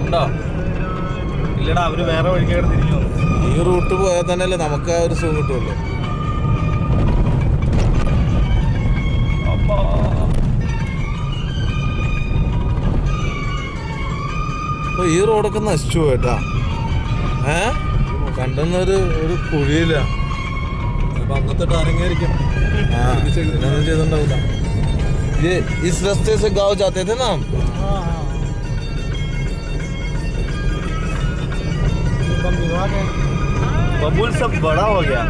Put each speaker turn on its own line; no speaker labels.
ഉണ്ടോ? ഇല്ലടാ, അവര് വേറെ വഴിക്കാണ് തിരിഞ്ഞു വന്നു.
ഈ റൂട്ട് പോയാൽ തന്നെയല്ലേ നമുക്ക് ആ ഒരു സുഖം കിട്ടുമല്ലോ. അപ്പൊ ഈ റോഡൊക്കെ നശിച്ചു പോയിട്ടാ. കണ്ടെന്നൊരു കുഴിയില്ല. അപ്പൊ അന്നത്തെ ടാറിങ്ങായിരിക്കും. ഇതൊന്നും ചെയ്തിട്ടുണ്ടാവില്ല. इस रास्ते से गाँव जाते थे ना हम.
बबुल सब बड़ा हो गया.